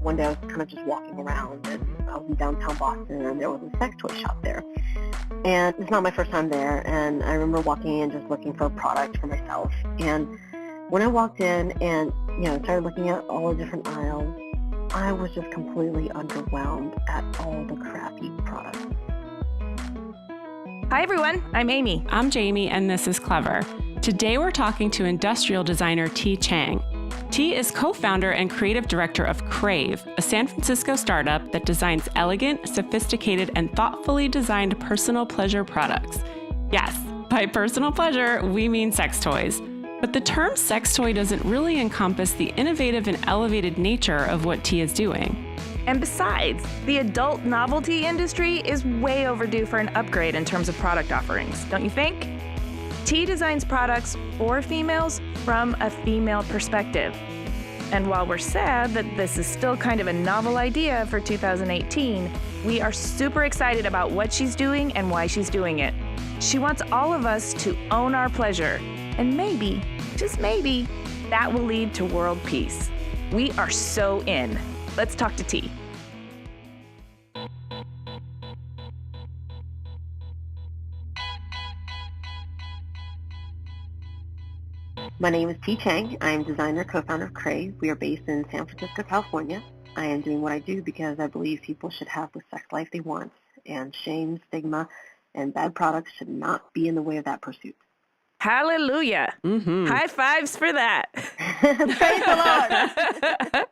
One day I was kind of just walking around, and I was in downtown Boston, and there was a sex toy shop there. And it's not my first time there, and I remember walking in just looking for a product for myself. And when I walked in and, started looking at all the different aisles, I was just completely underwhelmed at all the crappy products. Hi everyone, I'm Amy. I'm Jamie, and this is Clever. Today we're talking to industrial designer Ti Chang. Ti is co-founder and creative director of Crave, a San Francisco startup that designs elegant, sophisticated, and thoughtfully designed personal pleasure products. Yes, by personal pleasure, we mean sex toys. But the term sex toy doesn't really encompass the innovative and elevated nature of what Ti is doing. And besides, the adult novelty industry is way overdue for an upgrade in terms of product offerings, don't you think? Ti designs products for females from a female perspective. And while we're sad that this is still kind of a novel idea for 2018, we are super excited about what she's doing and why she's doing it. She wants all of us to own our pleasure, and maybe, just maybe, that will lead to world peace. We are so in. Let's talk to Ti. My name is Ti Chang. I am designer, co-founder of Crave. We are based in San Francisco, California. I am doing what I do because I believe people should have the sex life they want, and shame, stigma, and bad products should not be in the way of that pursuit. Hallelujah. Mm-hmm. High fives for that. Praise the Lord.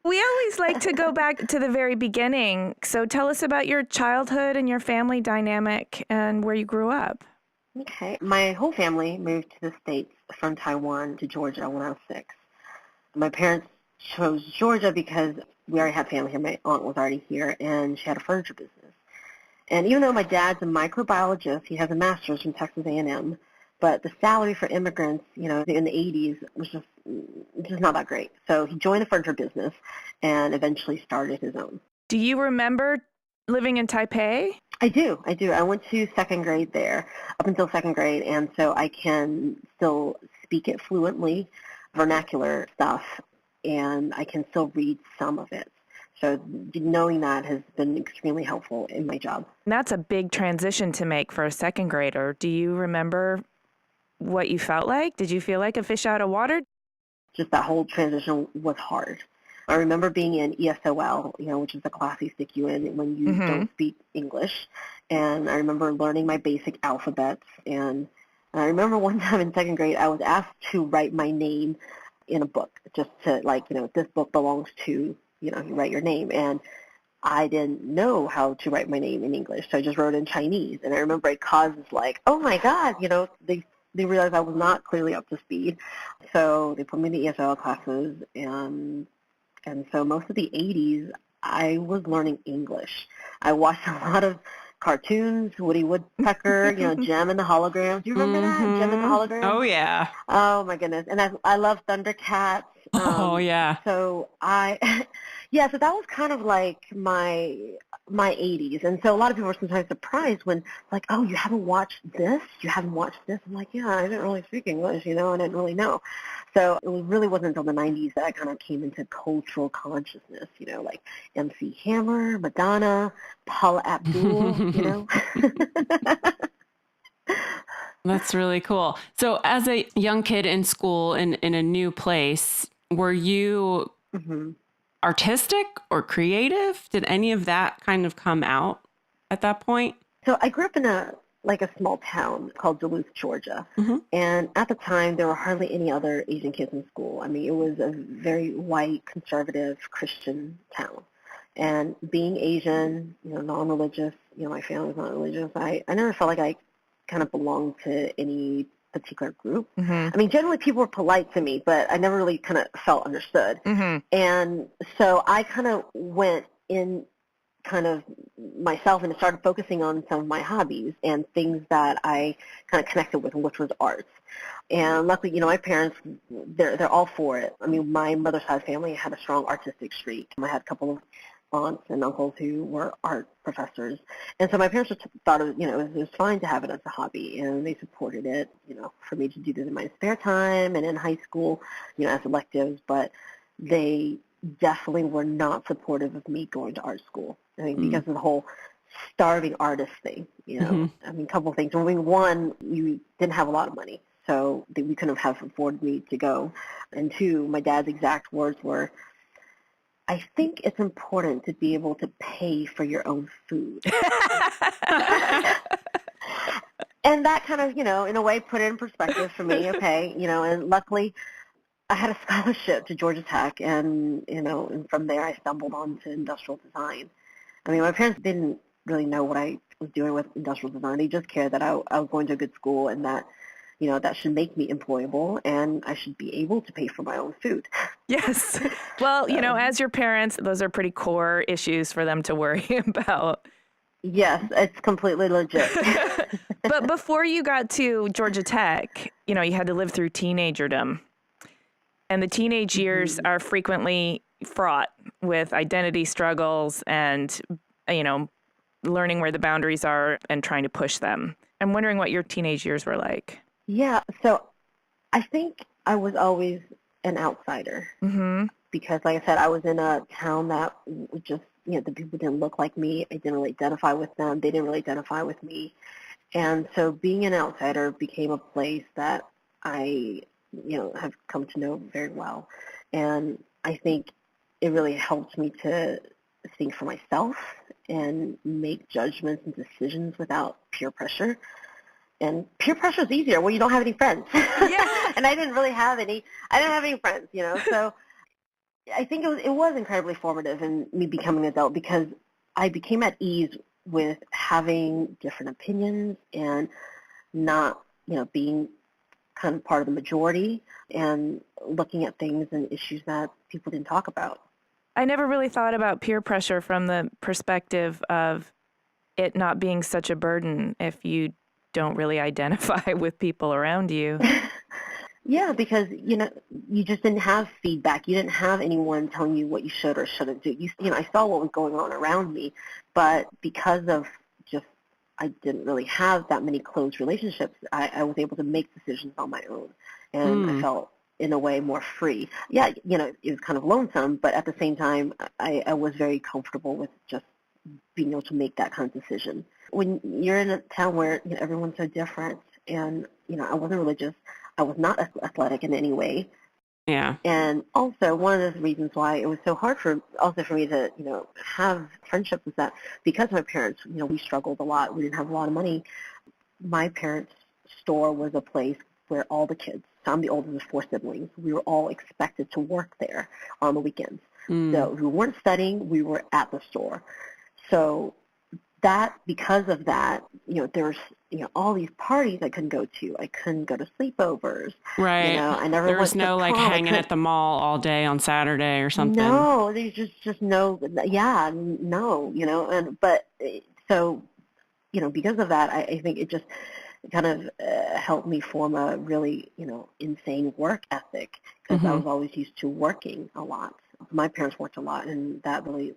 We always like to go back to the very beginning. So tell us about your childhood and your family dynamic and where you grew up. Okay. My whole family moved to the States from Taiwan to Georgia when I was 6. My parents chose Georgia because we already had family here. My aunt was already here, and she had a furniture business. And even though my dad's a microbiologist, he has a master's from Texas A&M, but the salary for immigrants, in the 80s was just not that great. So he joined the furniture business and eventually started his own. Do you remember living in Taipei? I do. I went to second grade there, up until second grade, and so I can still speak it fluently, vernacular stuff, and I can still read some of it. So knowing that has been extremely helpful in my job. That's a big transition to make for a second grader. Do you remember what you felt like? Did you feel like a fish out of water? Just that whole transition was hard. I remember being in ESOL, which is the class they stick you in when you don't speak English. And I remember learning my basic alphabets. And I remember one time in second grade, I was asked to write my name in a book, just to, this book belongs to, you write your name. And I didn't know how to write my name in English, so I just wrote in Chinese. And I remember it caused this oh my God, they realized I was not clearly up to speed. So they put me in the ESOL classes, and so most of the 80s, I was learning English. I watched a lot of cartoons, Woody Woodpecker, Jem and the Holograms. Do you remember that? Jem and the Holograms? Oh, yeah. Oh, my goodness. And I love Thundercats. Oh, yeah. So so that was kind of like my 80s. And so a lot of people were sometimes surprised when, oh, you haven't watched this? You haven't watched this? I'm like, yeah, I didn't really speak English, I didn't really know. So it really wasn't until the 90s that I kind of came into cultural consciousness, like MC Hammer, Madonna, Paula Abdul, That's really cool. So as a young kid in school in a new place, were you artistic or creative? Did any of that kind of come out at that point? So I grew up in a small town called Duluth, Georgia. And at the time, there were hardly any other Asian kids in school. I mean, it was a very white, conservative, Christian town. And being Asian, non-religious, my family was not religious, I never felt like I kind of belonged to any particular group. I mean, generally people were polite to me, but I never really kind of felt understood. And so I kind of went in kind of myself and started focusing on some of my hobbies and things that I kind of connected with, which was arts. And luckily, my parents, they're all for it. I mean, my mother's side family had a strong artistic streak. I had a couple of aunts and uncles who were art professors. And so my parents just thought it was fine to have it as a hobby, and they supported it, for me to do this in my spare time and in high school, as electives, but they definitely were not supportive of me going to art school. I mean, because of the whole starving artist thing, I mean, a couple of things. One, you didn't have a lot of money, so we couldn't have afforded me to go. And two, my dad's exact words were, I think it's important to be able to pay for your own food. And that kind of, in a way put it in perspective for me, okay, and luckily I had a scholarship to Georgia Tech, and, and from there I stumbled onto industrial design. I mean, my parents didn't really know what I was doing with industrial design. They just cared that I was going to a good school and that, that should make me employable and I should be able to pay for my own food. Yes. Well, as your parents, those are pretty core issues for them to worry about. Yes, it's completely legit. But before you got to Georgia Tech, you had to live through teenagerdom. And the teenage years are frequently fraught with identity struggles and, learning where the boundaries are and trying to push them. I'm wondering what your teenage years were like. Yeah, so I think I was always an outsider because, like I said, I was in a town that just, the people didn't look like me. I didn't really identify with them. They didn't really identify with me. And so being an outsider became a place that I, have come to know very well. And I think it really helped me to think for myself and make judgments and decisions without peer pressure. And peer pressure is easier when you don't have any friends. Yeah. And I didn't have any friends, so I think it was incredibly formative in me becoming an adult because I became at ease with having different opinions and not, being kind of part of the majority and looking at things and issues that people didn't talk about. I never really thought about peer pressure from the perspective of it not being such a burden if you don't really identify with people around you. Yeah, because, you just didn't have feedback. You didn't have anyone telling you what you should or shouldn't do. I saw what was going on around me, but because of just I didn't really have that many close relationships, I was able to make decisions on my own, and I felt, in a way, more free. Yeah, it was kind of lonesome, but at the same time, I was very comfortable with just being able to make that kind of decision. When you're in a town where everyone's so different, and I wasn't religious, I was not athletic in any way. Yeah. And also one of the reasons why it was so hard for me to have friendships was that because my parents we struggled a lot. We didn't have a lot of money. My parents' store was a place where all the kids, so I'm the oldest of 4 siblings, we were all expected to work there on the weekends. So if we weren't studying, we were at the store. So because of that, there's all these parties I couldn't go to. I couldn't go to sleepovers. Right. I never there was went no to like prom. hanging at the mall all day on Saturday or something. No, there's just no. Yeah, no. But so because of that, I think it just kind of helped me form a really insane work ethic because I was always used to working a lot. My parents worked a lot, and that really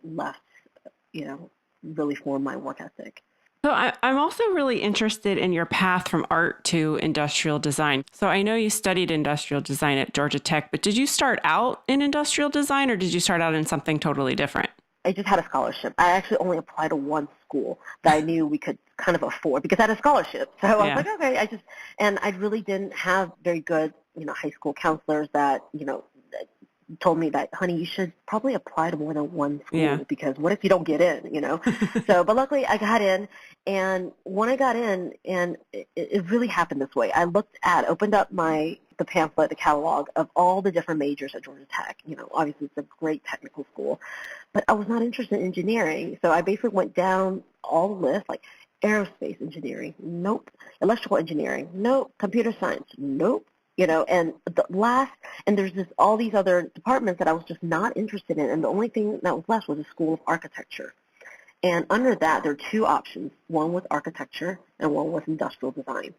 really formed my work ethic. So I'm also really interested in your path from art to industrial design. So I know you studied industrial design at Georgia Tech, but did you start out in industrial design or did you start out in something totally different? I just had a scholarship. I actually only applied to one school that I knew we could kind of afford because I had a scholarship. So I was like, okay, and I really didn't have very good, high school counselors that, told me that, honey, you should probably apply to more than one school because what if you don't get in, So, but luckily I got in, and when I got in, and it really happened this way. I opened up the pamphlet, the catalog of all the different majors at Georgia Tech. Obviously it's a great technical school, but I was not interested in engineering. So I basically went down all the list, like aerospace engineering, nope. Electrical engineering, nope. Computer science, nope. And there's all these other departments that I was just not interested in, and the only thing that was left was a school of architecture. And under that, there are 2 options. One was architecture, and one was industrial design.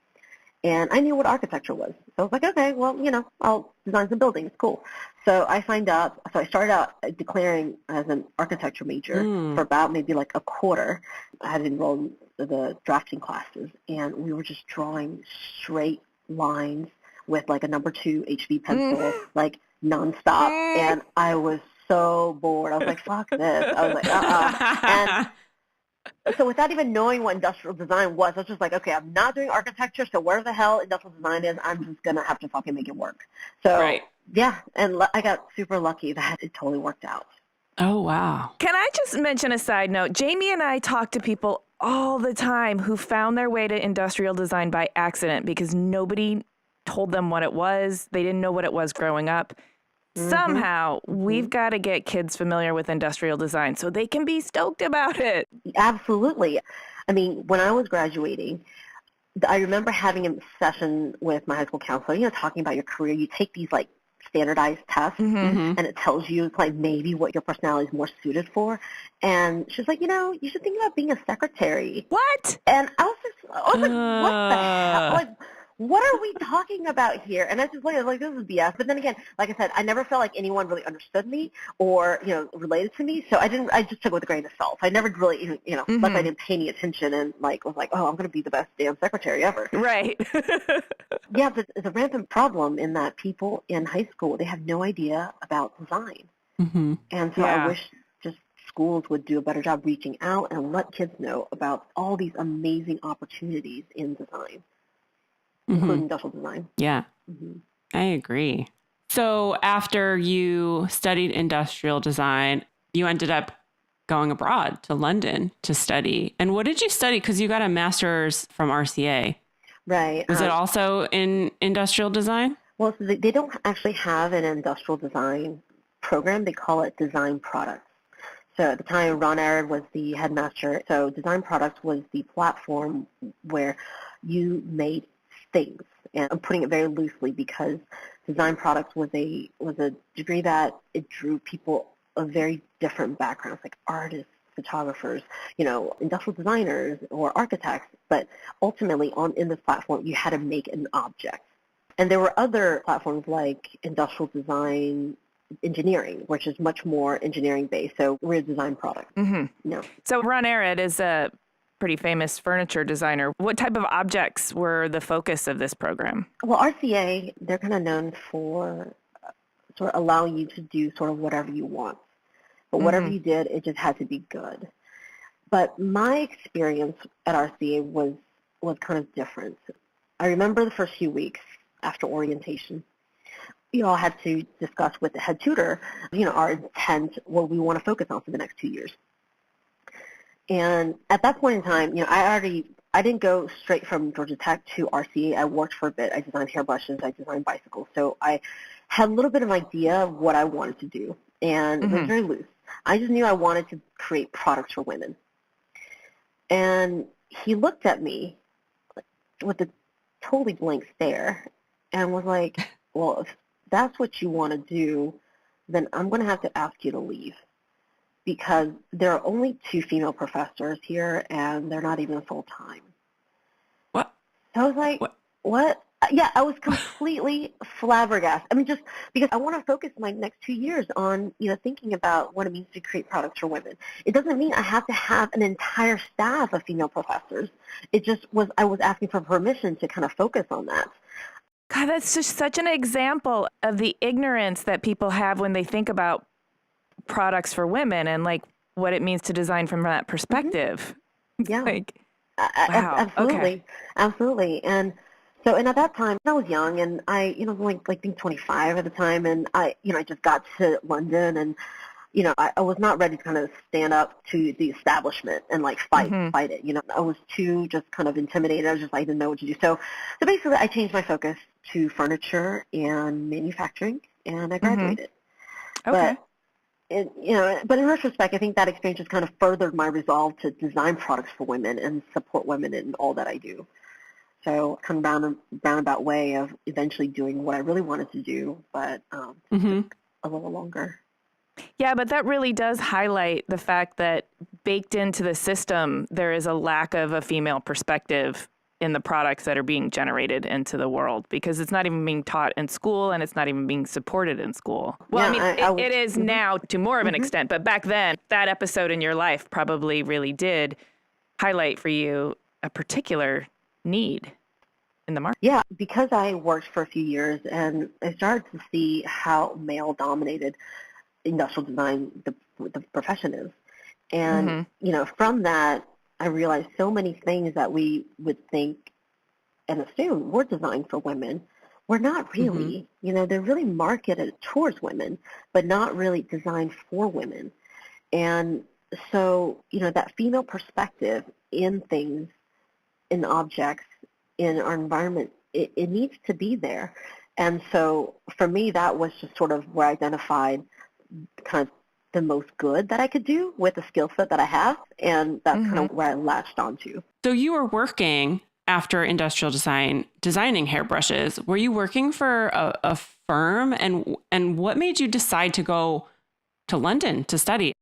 And I knew what architecture was. So I was like, okay, well, I'll design some buildings. Cool. So I signed up. So I started out declaring as an architecture major for about maybe like a quarter. I had enrolled in the drafting classes, and we were just drawing straight lines with like a number 2 HB pencil, like nonstop. And I was so bored. I was like, fuck this. I was like, And so without even knowing what industrial design was, I was just like, okay, I'm not doing architecture, so where the hell industrial design is, I'm just going to have to fucking make it work. So, yeah, and I got super lucky that it totally worked out. Oh, wow. Can I just mention a side note? Jamie and I talk to people all the time who found their way to industrial design by accident because nobody told them what it was. They didn't know what it was growing up. Somehow, we've got to get kids familiar with industrial design so they can be stoked about it. Absolutely. I mean, when I was graduating, I remember having a session with my high school counselor, talking about your career. You take these, like, standardized tests, and it tells you, like, maybe what your personality is more suited for. And she's like, you should think about being a secretary. What? And I was like, what the hell? Like, what are we talking about here? And I just like, this is BS. But then again, like I said, I never felt like anyone really understood me or, related to me. So I just took it with a grain of salt. I never really, like I didn't pay any attention and like was like, oh, I'm going to be the best damn secretary ever. Right. Yeah, the rampant problem in that people in high school, they have no idea about design. And so I wish just schools would do a better job reaching out and let kids know about all these amazing opportunities in design. Including industrial design. Yeah, I agree. So after you studied industrial design, you ended up going abroad to London to study. And what did you study? Because you got a master's from RCA. Right. Was it also in industrial design? Well, so they don't actually have an industrial design program. They call it design products. So at the time, Ron Arad was the headmaster. So design products was the platform where you made things, and I'm putting it very loosely because design products was a degree that it drew people of very different backgrounds, like artists, photographers, industrial designers or architects. But ultimately, in this platform, you had to make an object. And there were other platforms like industrial design engineering, which is much more engineering based. So we're a design product. So Ron Arad is a pretty famous furniture designer. What type of objects were the focus of this program? Well, RCA, they're kind of known for sort of allowing you to do sort of whatever you want. But whatever you did, it just had to be good. But my experience at RCA was kind of different. I remember the first few weeks after orientation, we all had to discuss with the head tutor, our intent, what we want to focus on for the next 2 years. And at that point in time, I didn't go straight from Georgia Tech to RCA. I worked for a bit. I designed hairbrushes. I designed bicycles. So I had a little bit of an idea of what I wanted to do, and it was very loose. I just knew I wanted to create products for women. And he looked at me with a totally blank stare and was like, well, if that's what you want to do, then I'm going to have to ask you to leave. Because there are only 2 female professors here, and they're not even full-time. What? So I was like, what? Yeah, I was completely flabbergasted. I mean, just because I want to focus my next 2 years on, thinking about what it means to create products for women. It doesn't mean I have to have an entire staff of female professors. It just was, I was asking for permission to kind of focus on that. God, that's just such an example of the ignorance that people have when they think about products for women and like what it means to design from that perspective. Yeah. Wow. Absolutely. Okay. Absolutely. And so, and at that time I was young, and I, like being 25 at the time, and I just got to London, and, I was not ready to kind of stand up to the establishment and like fight it. I was too just kind of intimidated. I was just, I didn't know what to do. So basically I changed my focus to furniture and manufacturing, and I graduated. Okay. But in retrospect, I think that experience just kind of furthered my resolve to design products for women and support women in all that I do. So kind of roundabout way of eventually doing what I really wanted to do, but it took a little longer. Yeah, but that really does highlight the fact that baked into the system, there is a lack of a female perspective in the products that are being generated into the world, because it's not even being taught in school and it's not even being supported in school. Well, Yeah, it is now to more of an extent, but back then, that episode in your life probably really did highlight for you a particular need in the market. Yeah, because I worked for a few years and I started to see how male-dominated industrial design, the profession is. And, from that, I realized so many things that we would think and assume were designed for women were not really. They're really marketed towards women, but not really designed for women. And so, that female perspective in things, in objects, in our environment, it needs to be there. And so for me, that was just sort of where I identified kind of the most good that I could do with the skill set that I have. And that's kind of where I latched onto. So you were working after industrial design, designing hairbrushes. Were you working for a firm? And what made you decide to go to London to study?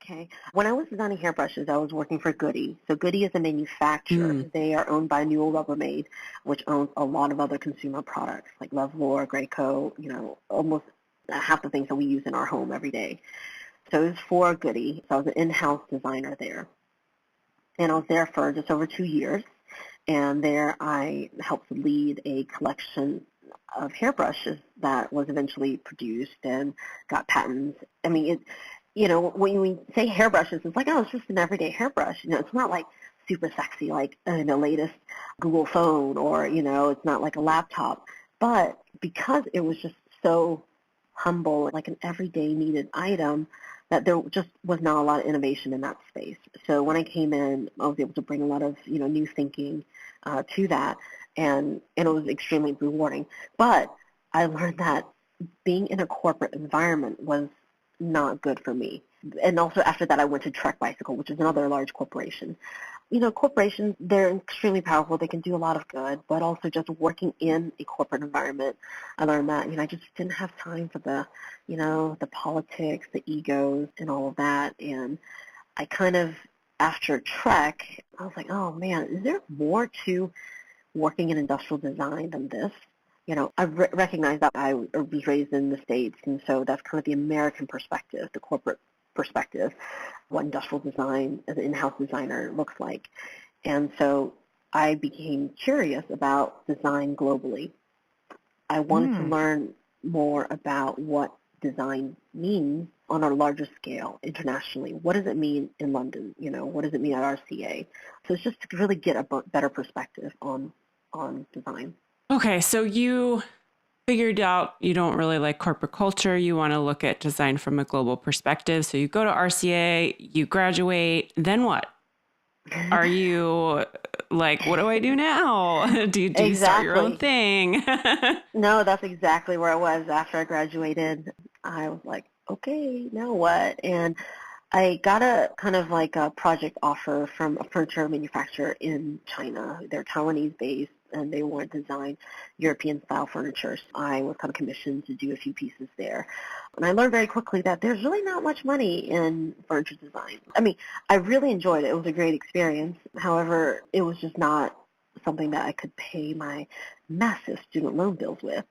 Okay. When I was designing hairbrushes, I was working for Goody. So Goody is a manufacturer. They are owned by Newell Rubbermaid, which owns a lot of other consumer products like Lovelore, Graco, almost half the things that we use in our home every day. So it was for Goody. So I was an in-house designer there. And I was there for just over 2 years. And there I helped lead a collection of hairbrushes that was eventually produced and got patents. I mean, when we say hairbrushes, it's like, oh, it's just an everyday hairbrush. It's not like super sexy like the latest Google phone or, it's not like a laptop. But because it was just so humble, like an everyday needed item, that there just was not a lot of innovation in that space. So when I came in, I was able to bring a lot of, new thinking to that, and it was extremely rewarding. But I learned that being in a corporate environment was not good for me. And also after that, I went to Trek Bicycle, which is another large corporation. Corporations, they're extremely powerful. They can do a lot of good, but also just working in a corporate environment, I learned that, I just didn't have time for the, the politics, the egos, and all of that. And I kind of, after Trek, I was like, oh man, is there more to working in industrial design than this? I recognize that I was raised in the States, and so that's kind of the American perspective, the corporate perspective, what industrial design as an in-house designer looks like. And so I became curious about design globally. I wanted to learn more about what design means on a larger scale internationally. What does it mean in London? What does it mean at RCA? So it's just to really get a better perspective on design. Okay, so you figured out you don't really like corporate culture. You want to look at design from a global perspective. So you go to RCA, you graduate, then what? Are you like, what do I do now? Do you start your own thing? No, that's exactly where I was after I graduated. I was like, okay, now what? And I got a kind of like a project offer from a furniture manufacturer in China. They're Taiwanese based, and they wanted to design European-style furniture. So I was kind of commissioned to do a few pieces there. And I learned very quickly that there's really not much money in furniture design. I mean, I really enjoyed it. It was a great experience. However, it was just not something that I could pay my massive student loan bills with.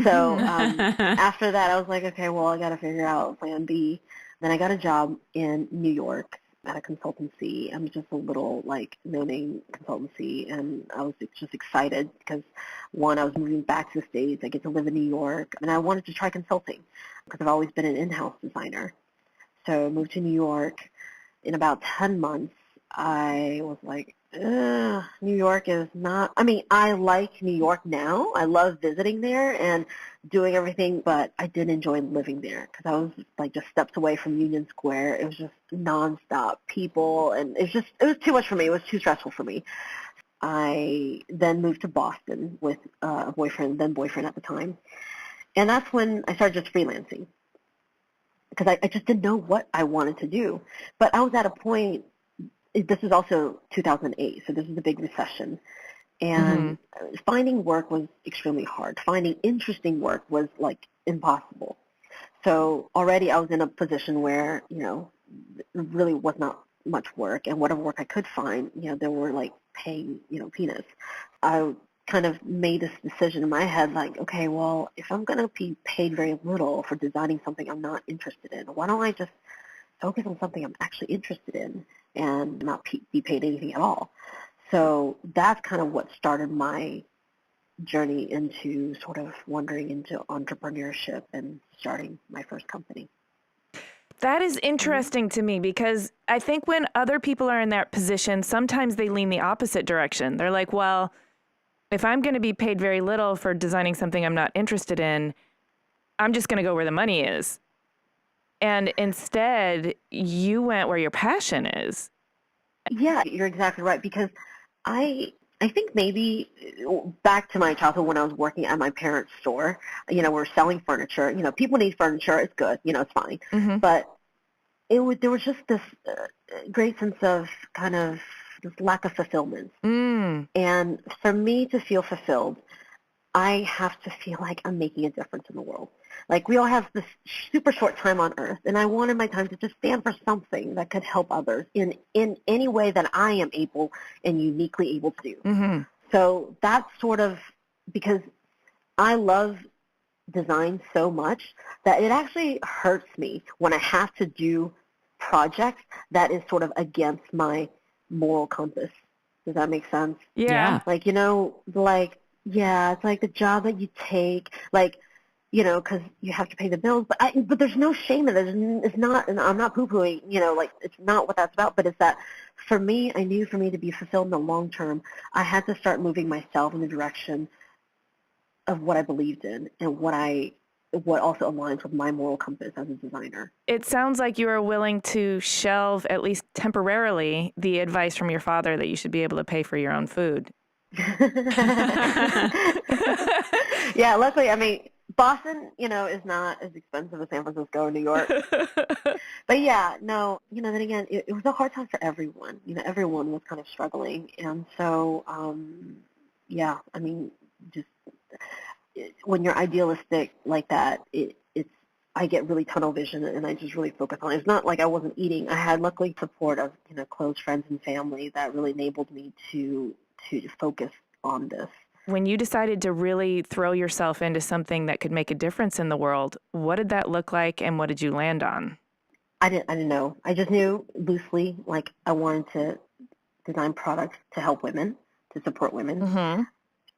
So after that, I was like, okay, well, I got to figure out plan B. Then I got a job in New York at a consultancy. I'm just a little no-name consultancy, and I was just excited because one, I was moving back to the States. I get to live in New York, and I wanted to try consulting because I've always been an in-house designer. So I moved to New York. In about 10 months, I was like, New York is not, I like New York now. I love visiting there and doing everything, but I didn't enjoy living there because I was just steps away from Union Square. It was just nonstop people, and it was too much for me. It was too stressful for me. I then moved to Boston with a boyfriend at the time, and that's when I started just freelancing because I just didn't know what I wanted to do. But I was at a point. This is also 2008, so this is a big recession. And finding work was extremely hard. Finding interesting work was impossible. So already I was in a position where, it really was not much work, and whatever work I could find, they were like paying, peanuts. I kind of made this decision in my head, like, okay, well, if I'm going to be paid very little for designing something I'm not interested in, why don't I just focus on something I'm actually interested in and not be paid anything at all? So that's kind of what started my journey into sort of wandering into entrepreneurship and starting my first company. That is interesting to me because I think when other people are in that position, sometimes they lean the opposite direction. They're like, well, if I'm going to be paid very little for designing something I'm not interested in, I'm just going to go where the money is. And instead, you went where your passion is. Yeah, you're exactly right, because I think maybe back to my childhood when I was working at my parents' store, we're selling furniture. People need furniture. It's good. It's fine. Mm-hmm. But there was just this great sense of kind of this lack of fulfillment. And for me to feel fulfilled, I have to feel like I'm making a difference in the world. Like, we all have this super short time on Earth, and I wanted my time to just stand for something that could help others in any way that I am able and uniquely able to do. Mm-hmm. So that's sort of because I love design so much that it actually hurts me when I have to do projects that is sort of against my moral compass. Does that make sense? Yeah. Like, it's like the job that you take, like, because you have to pay the bills, but there's no shame in it. It's not, and I'm not poo-pooing, like, it's not what that's about, but it's that for me, I knew for me to be fulfilled in the long term, I had to start moving myself in the direction of what I believed in and what also aligns with my moral compass as a designer. It sounds like you are willing to shelve, at least temporarily, the advice from your father that you should be able to pay for your own food. Yeah, luckily, I mean, Boston, is not as expensive as San Francisco or New York. But yeah, no, then again, it was a hard time for everyone. Everyone was kind of struggling. And so, yeah, I mean, just when you're idealistic like that, I get really tunnel vision, and I just really focus on it. It's not like I wasn't eating. I had luckily support of close friends and family that really enabled me to focus on this. When you decided to really throw yourself into something that could make a difference in the world, what did that look like, and what did you land on? I didn't know. I just knew loosely, like, I wanted to design products to help women, to support women. Mm-hmm.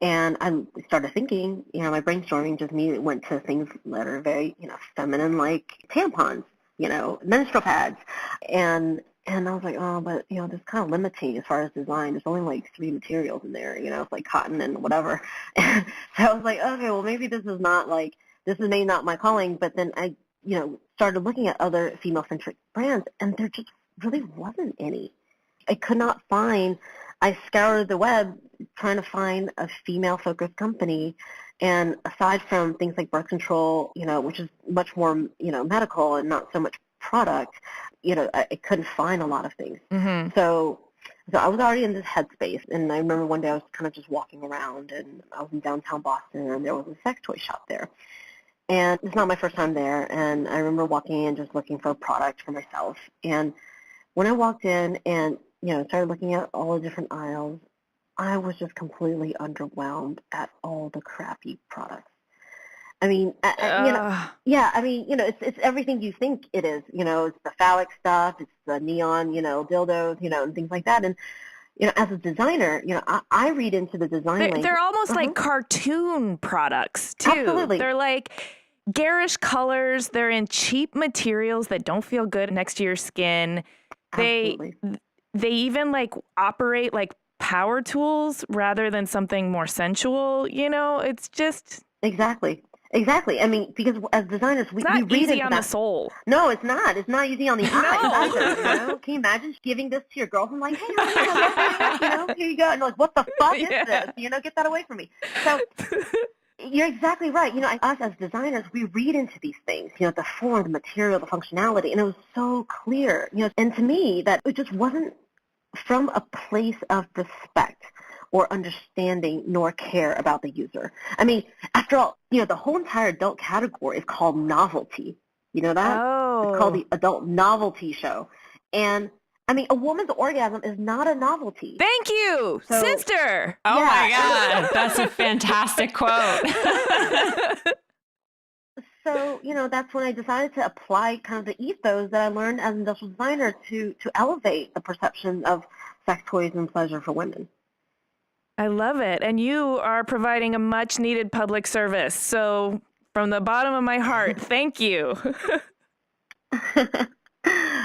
And I started thinking, my brainstorming just immediately went to things that are very, feminine, like tampons, menstrual pads. And I was like, oh, but, this is kind of limiting as far as design. There's only like 3 materials in there, it's like cotton and whatever. So I was like, okay, well, maybe this is maybe not my calling. But then I, started looking at other female-centric brands, and there just really wasn't any. I could not find, I scoured the web trying to find a female-focused company. And aside from things like birth control, which is much more, medical and not so much product, I couldn't find a lot of things. Mm-hmm. So I was already in this headspace, and I remember one day I was kind of just walking around, and I was in downtown Boston, and there was a sex toy shop there. And it's not my first time there, and I remember walking in just looking for a product for myself. And when I walked in and, started looking at all the different aisles, I was just completely underwhelmed at all the crappy products. I mean, it's everything you think it is. It's the phallic stuff, it's the neon, dildos, and things like that. And, as a designer, I read into the design language. They're almost like cartoon products, too. Absolutely. They're like garish colors. They're in cheap materials that don't feel good next to your skin. Absolutely. They even like operate like power tools rather than something more sensual. It's just... Exactly. I mean, because as designers, we read into that. It's not easy on the soul. No, it's not. It's not easy on the eyes either. Can you imagine giving this to your girlfriend, like, hey, here you go, and like, what the fuck is this? Get that away from me. So you're exactly right. Us as designers, we read into these things. The form, the material, the functionality, and it was so clear. And to me, that it just wasn't from a place of respect or understanding nor care about the user. I mean, after all, the whole entire adult category is called novelty. You know that? Oh. It's called the adult novelty show. And I mean, a woman's orgasm is not a novelty. Thank you, sister. Oh yeah. my God. That's a fantastic quote. So, that's when I decided to apply kind of the ethos that I learned as an industrial designer to elevate the perception of sex toys and pleasure for women. I love it. And you are providing a much needed public service. So from the bottom of my heart, thank you.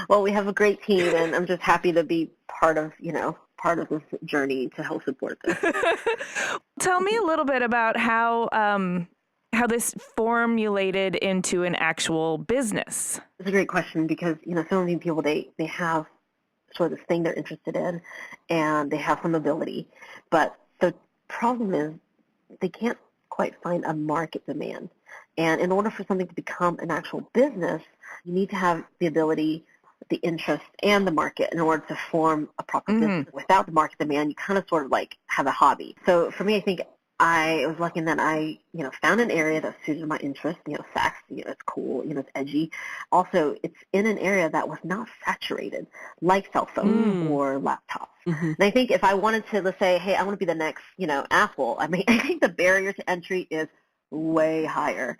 Well, we have a great team, and I'm just happy to be part of this journey to help support this. Tell me a little bit about how this formulated into an actual business. It's a great question because, so many people, they have sort of this thing they're interested in, and they have some ability, but the problem is they can't quite find a market demand. And in order for something to become an actual business, you need to have the ability, the interest, and the market in order to form a proper business. Without the market demand, you kind of sort of like have a hobby. So for me, I think I was lucky in that I, found an area that suited my interest. Sex, it's cool, it's edgy. Also, it's in an area that was not saturated, like cell phones or laptops. And I think if I wanted to, let's say, hey, I want to be the next, Apple, I think the barrier to entry is way higher.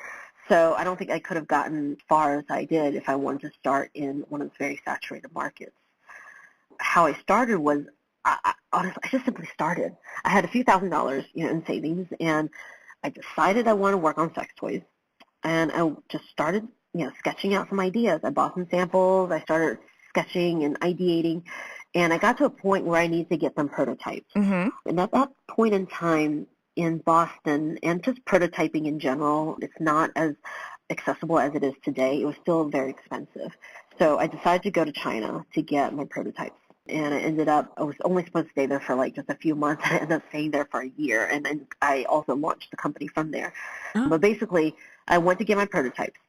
So I don't think I could have gotten as far as I did if I wanted to start in one of those very saturated markets. How I started was, honestly, I just simply started. I had a few $1,000s, in savings, and I decided I want to work on sex toys. And I just started, sketching out some ideas. I bought some samples. I started sketching and ideating, and I got to a point where I needed to get them prototyped. And at that point in time in Boston, and just prototyping in general, it's not as accessible as it is today. It was still very expensive. So I decided to go to China to get my prototypes. And I was only supposed to stay there for like just a few months. I ended up staying there for a year, and then I also launched the company from there. But basically, I went to get my prototypes,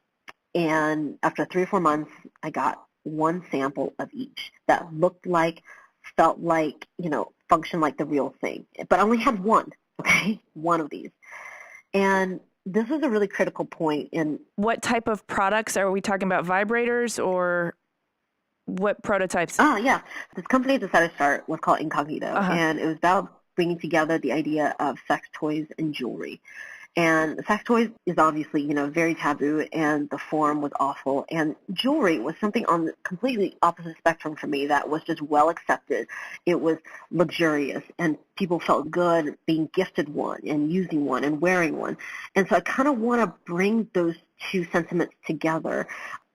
and after 3 or 4 months, I got one sample of each that looked like, felt like, functioned like the real thing. But I only had one, one of these. And this is a really critical point in... What type of products? Are we talking about vibrators or... What prototypes? Oh, yeah. This company decided to start what's called Incognito, and it was about bringing together the idea of sex toys and jewelry. And sex toys is obviously, very taboo, and the form was awful. And jewelry was something on the completely opposite spectrum for me that was just well accepted. It was luxurious, and people felt good being gifted one and using one and wearing one. And so I kind of want to bring those two sentiments together.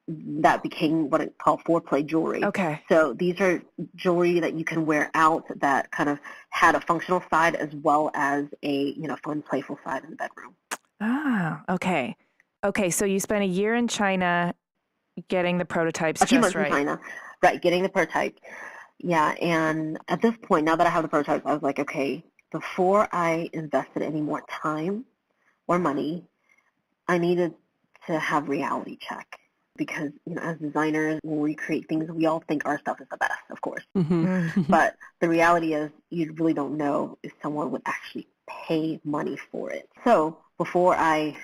That became what I call foreplay jewelry. Okay. So these are jewelry that you can wear out that kind of had a functional side as well as a, fun, playful side in the bedroom. Ah, okay. Okay, so you spent a year in China getting the prototypes a few just months right. in China, right, getting the prototype. Yeah, and at this point, now that I have the prototypes, I was like, okay, before I invested any more time or money, I needed to have reality check. Because, as designers, when we create things, we all think our stuff is the best, of course. But the reality is you really don't know if someone would actually pay money for it. So before I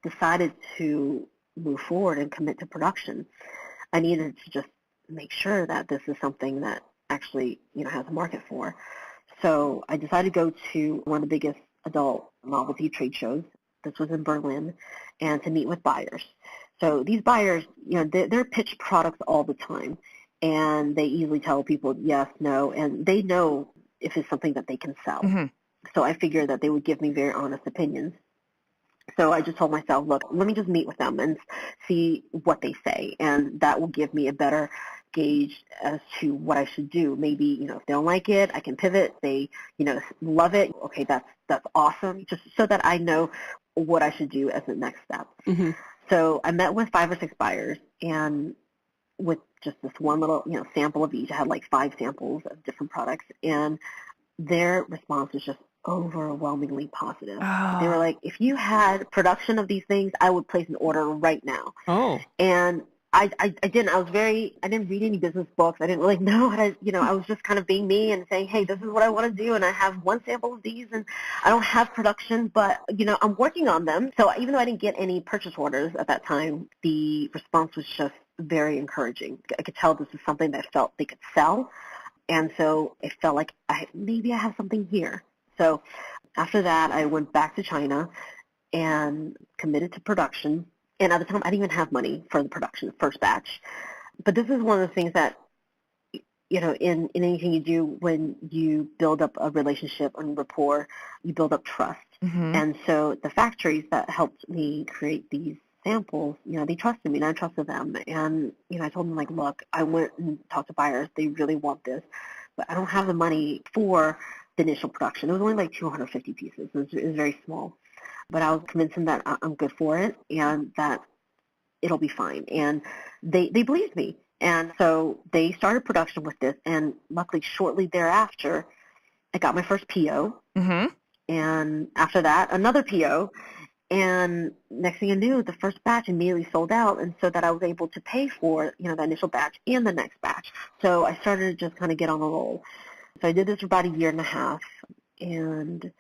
decided to move forward and commit to production, I needed to just make sure that this is something that actually, has a market for. So I decided to go to one of the biggest adult novelty trade shows. This was in Berlin, and to meet with buyers. So these buyers, they're pitched products all the time, and they easily tell people yes, no, and they know if it's something that they can sell. So I figured that they would give me very honest opinions. So I just told myself, look, let me just meet with them and see what they say, and that will give me a better gauge as to what I should do. Maybe, if they don't like it, I can pivot. They, love it. Okay, that's awesome. Just so that I know what I should do as the next step. So I met with 5 or 6 buyers, and with just this one little, sample of each. I had like 5 samples of different products, and their response was just overwhelmingly positive. They were like, if you had production of these things, I would place an order right now. And I didn't. I didn't read any business books. I didn't really know how to, I was just kind of being me and saying, hey, this is what I want to do, and I have one sample of these, and I don't have production, but, I'm working on them. So even though I didn't get any purchase orders at that time, the response was just very encouraging. I could tell this is something that I felt they could sell. And so it felt like maybe I have something here. So after that, I went back to China and committed to production. And at the time, I didn't even have money for the production, the first batch. But this is one of the things that, in anything you do, when you build up a relationship and rapport, you build up trust. Mm-hmm. And so the factories that helped me create these samples, they trusted me and I trusted them. And, I told them, like, look, I went and talked to buyers. They really want this, but I don't have the money for the initial production. It was only like 250 pieces. It was very small. But I was convinced them that I'm good for it and that it'll be fine. And they believed me. And so they started production with this, and luckily shortly thereafter, I got my first PO. Mm-hmm. And after that, another PO. And next thing I knew, the first batch immediately sold out, and so that I was able to pay for, the initial batch and the next batch. So I started to just kind of get on a roll. So I did this for about a year and a half, and,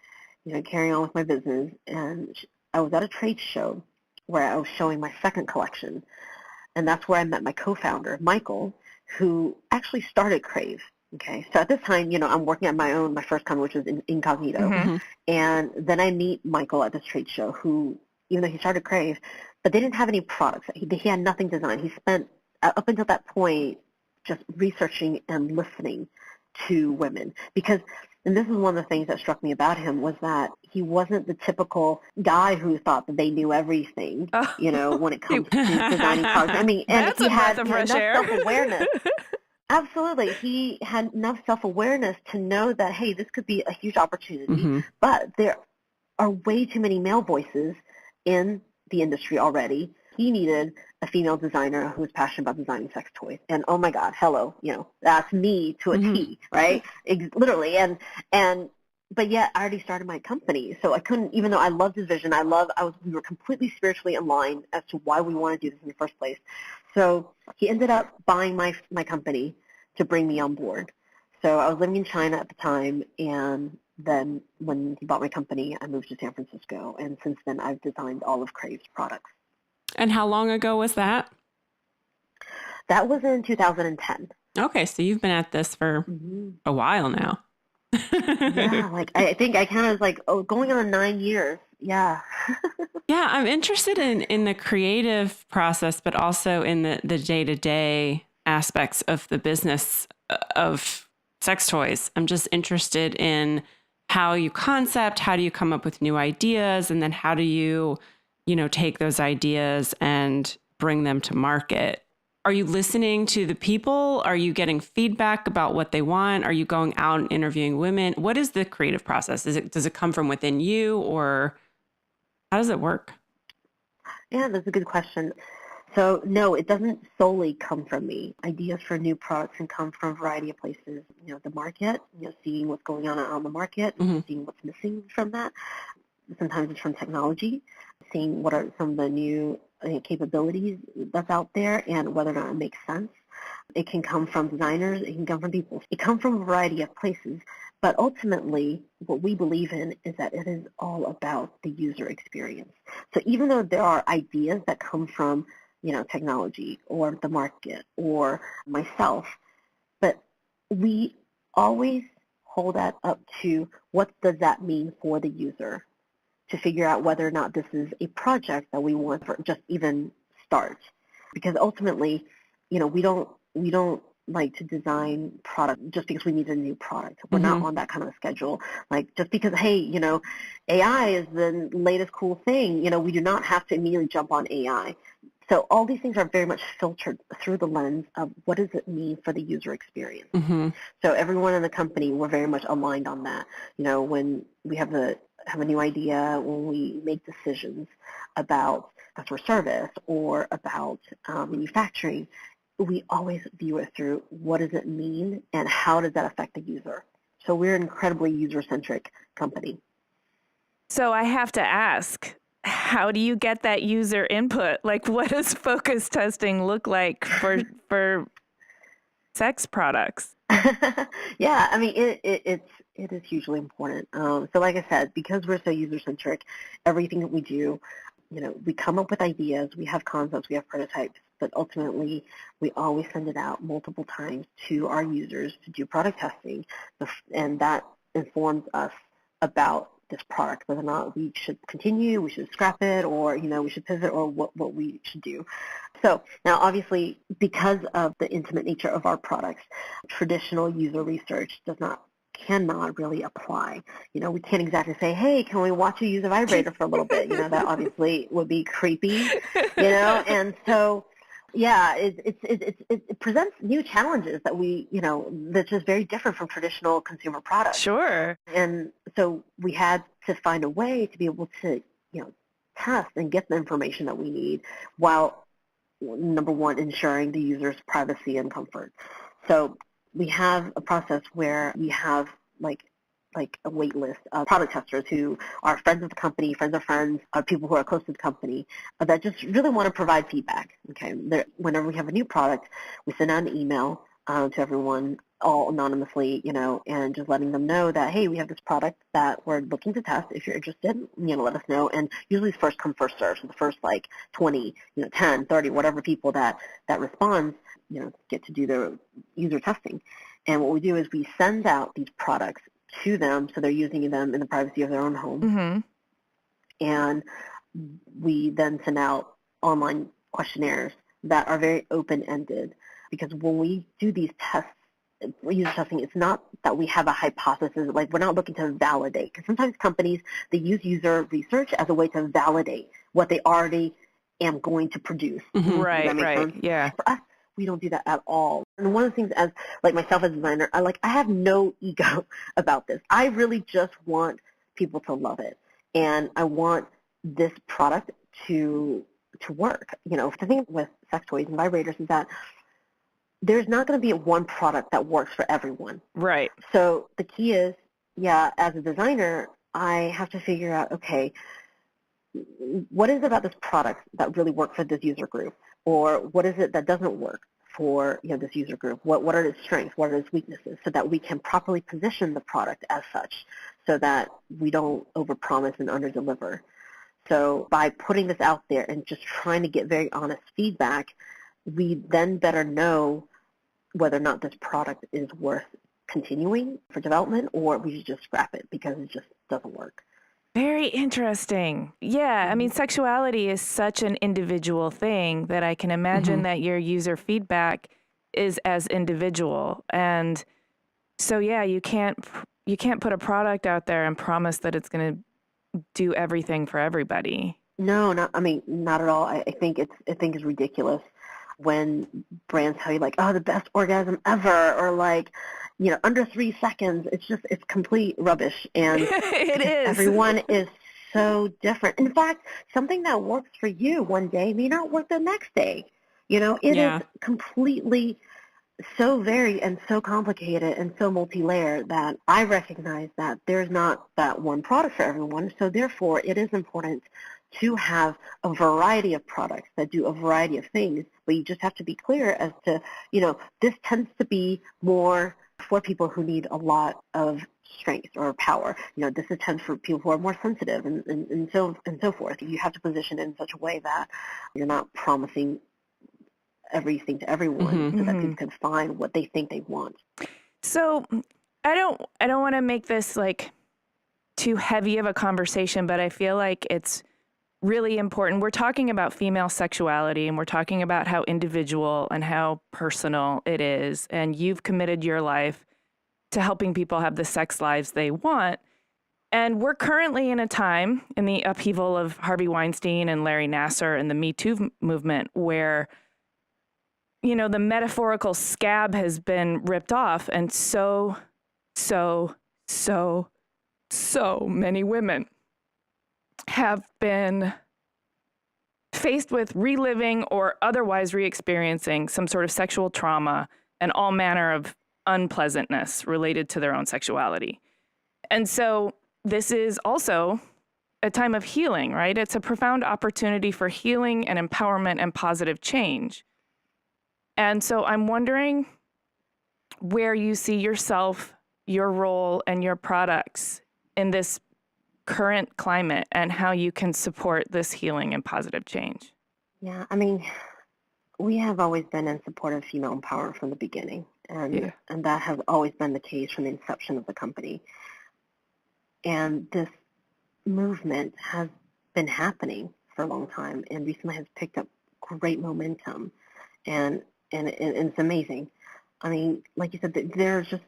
carrying on with my business. And I was at a trade show where I was showing my second collection. And that's where I met my co-founder, Michael, who actually started Crave. Okay, so at this time, I'm working at my first company, which was incognito. Mm-hmm. And then I meet Michael at this trade show who, even though he started Crave, but they didn't have any products. He had nothing designed. He spent, up until that point, just researching and listening to women. And this is one of the things that struck me about him, was that he wasn't the typical guy who thought that they knew everything, when it comes to designing products. I mean, and That's he had enough self-awareness. Absolutely. He had enough self-awareness to know that, hey, this could be a huge opportunity, Mm-hmm. but there are way too many male voices in the industry already. He needed a female designer who was passionate about designing sex toys. And oh my God, hello, that's me to a Mm-hmm. T, right? Literally. But yet I already started my company. So I couldn't, even though I loved his vision, we were completely spiritually aligned as to why we wanted to do this in the first place. So he ended up buying my company to bring me on board. So I was living in China at the time, and then when he bought my company, I moved to San Francisco. And since then, I've designed all of Crave's products. And how long ago was that? That was in 2010. Okay, so you've been at this for a while now. Yeah, I think I kind of was going on 9 years. Yeah. Yeah, I'm interested in the creative process, but also in the day-to-day aspects of the business of sex toys. I'm just interested in how you concept, how do you come up with new ideas, and then how do you, take those ideas and bring them to market. Are you listening to the people? Are you getting feedback about what they want? Are you going out and interviewing women? What is the creative process? Does it come from within you, or how does it work? Yeah, that's a good question. So no, it doesn't solely come from me. Ideas for new products can come from a variety of places. The market, seeing what's going on the market, Mm-hmm. seeing what's missing from that. Sometimes it's from technology, seeing what are some of the new capabilities that's out there and whether or not it makes sense. It can come from designers. It can come from people. It comes from a variety of places. But ultimately, what we believe in is that it is all about the user experience. So even though there are ideas that come from, technology or the market or myself, but we always hold that up to what does that mean for the user to figure out whether or not this is a project that we want to just even start. Because ultimately, we don't like to design product just because we need a new product. We're not on that kind of schedule. Just because, hey, AI is the latest cool thing, we do not have to immediately jump on AI. So all these things are very much filtered through the lens of what does it mean for the user experience. Mm-hmm. So everyone in the company, we're very much aligned on that. When we have a new idea, when we make decisions about customer service or about manufacturing, we always view it through what does it mean and how does that affect the user. So we're an incredibly user-centric company. So I have to ask, how do you get that user input? What does focus testing look like for sex products? Yeah, I mean, it is hugely important. So like I said, because we're so user-centric, everything that we do, we come up with ideas, we have concepts, we have prototypes, but ultimately we always send it out multiple times to our users to do product testing, and that informs us about this product, whether or not we should continue, we should scrap it, or we should pivot, or what we should do. So now, obviously, because of the intimate nature of our products, traditional user research cannot really apply. We can't exactly say, hey, can we watch you use a vibrator for a little bit? That obviously would be creepy, and so yeah, it presents new challenges that that's just very different from traditional consumer products. Sure. And so we had to find a way to be able to, test and get the information that we need while, number one, ensuring the user's privacy and comfort. So we have a process where we have like a wait list of product testers who are friends of the company, friends of friends, people who are close to the company that just really want to provide feedback. Okay, whenever we have a new product, we send out an email to everyone, all anonymously, and just letting them know that, hey, we have this product that we're looking to test. If you're interested, let us know. And usually it's first come, first serve. So the first 20, 10, 30, whatever people that responds, get to do their user testing. And what we do is we send out these products to them, so they're using them in the privacy of their own home. Mm-hmm. And we then send out online questionnaires that are very open-ended, because when we do these tests, user testing, it's not that we have a hypothesis, we're not looking to validate, because sometimes companies, they use user research as a way to validate what they already am going to produce. Mm-hmm. Does that make Right, sense? yeah. For us, we don't do that at all. And one of the things, as myself as a designer, I have no ego about this. I really just want people to love it, and I want this product to work. The thing with sex toys and vibrators is that there's not going to be one product that works for everyone. Right. So the key is, as a designer, I have to figure out, okay, what is it about this product that really works for this user group? Or what is it that doesn't work for this user group? What are its strengths? What are its weaknesses? So that we can properly position the product as such, so that we don't overpromise and underdeliver. So by putting this out there and just trying to get very honest feedback, we then better know whether or not this product is worth continuing for development, or we should just scrap it because it just doesn't work. Very interesting. Yeah, I mean, sexuality is such an individual thing that I can imagine that your user feedback is as individual. And so, yeah, you can't put a product out there and promise that it's going to do everything for everybody. No, not at all. I think it's ridiculous when brands tell you the best orgasm ever, or under 3 seconds. It's complete rubbish. And it is. Everyone is so different. In fact, something that works for you one day may not work the next day. It is completely so varied and so complicated and so multi-layered that I recognize that there's not that one product for everyone. So therefore, it is important to have a variety of products that do a variety of things, but you just have to be clear as to, this tends to be more for people who need a lot of strength or power. This is tends for people who are more sensitive and so forth. You have to position it in such a way that you're not promising everything to everyone, so that people can find what they think they want. So I don't want to make this too heavy of a conversation, but I feel like it's really important. We're talking about female sexuality, and we're talking about how individual and how personal it is. And you've committed your life to helping people have the sex lives they want. And we're currently in a time in the upheaval of Harvey Weinstein and Larry Nassar and the Me Too movement where, the metaphorical scab has been ripped off, and so many women have been faced with reliving or otherwise re-experiencing some sort of sexual trauma and all manner of unpleasantness related to their own sexuality. And so this is also a time of healing, right? It's a profound opportunity for healing and empowerment and positive change. And so I'm wondering where you see yourself, your role, and your products in this current climate, and how you can support this healing and positive change. Yeah, we have always been in support of female empowerment from the beginning, and that has always been the case from the inception of the company. And this movement has been happening for a long time, and recently has picked up great momentum, and it's amazing. I mean, like you said, there's just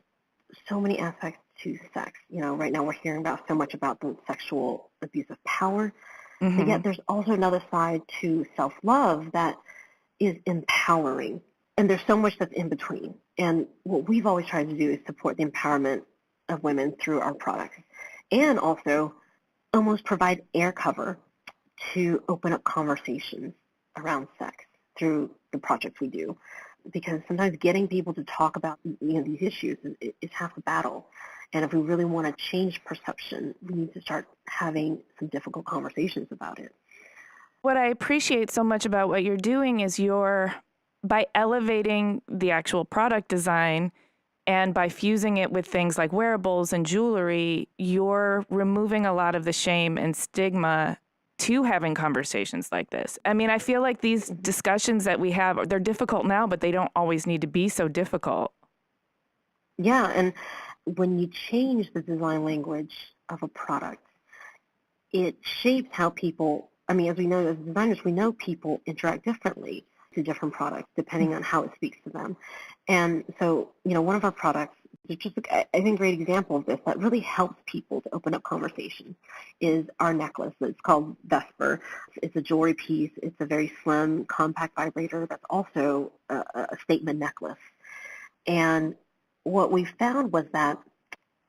so many aspects to sex. Right now we're hearing about so much about the sexual abuse of power, but yet there's also another side to self-love that is empowering, and there's so much that's in between. And what we've always tried to do is support the empowerment of women through our products, and also almost provide air cover to open up conversations around sex through the projects we do. Because sometimes getting people to talk about these issues is half the battle. And if we really want to change perception, we need to start having some difficult conversations about it. What I appreciate so much about what you're doing is by elevating the actual product design and by fusing it with things like wearables and jewelry, you're removing a lot of the shame and stigma to having conversations like this. I mean, I feel like these discussions that we have, they're difficult now, but they don't always need to be so difficult. Yeah, and when you change the design language of a product, it shapes how people, as we know as designers, we know people interact differently to different products depending on how it speaks to them. And so, one of our products, which is, I think, a great example of this that really helps people to open up conversation, is our necklace. It's called Vesper. It's a jewelry piece. It's a very slim, compact vibrator that's also a statement necklace. And what we found was that,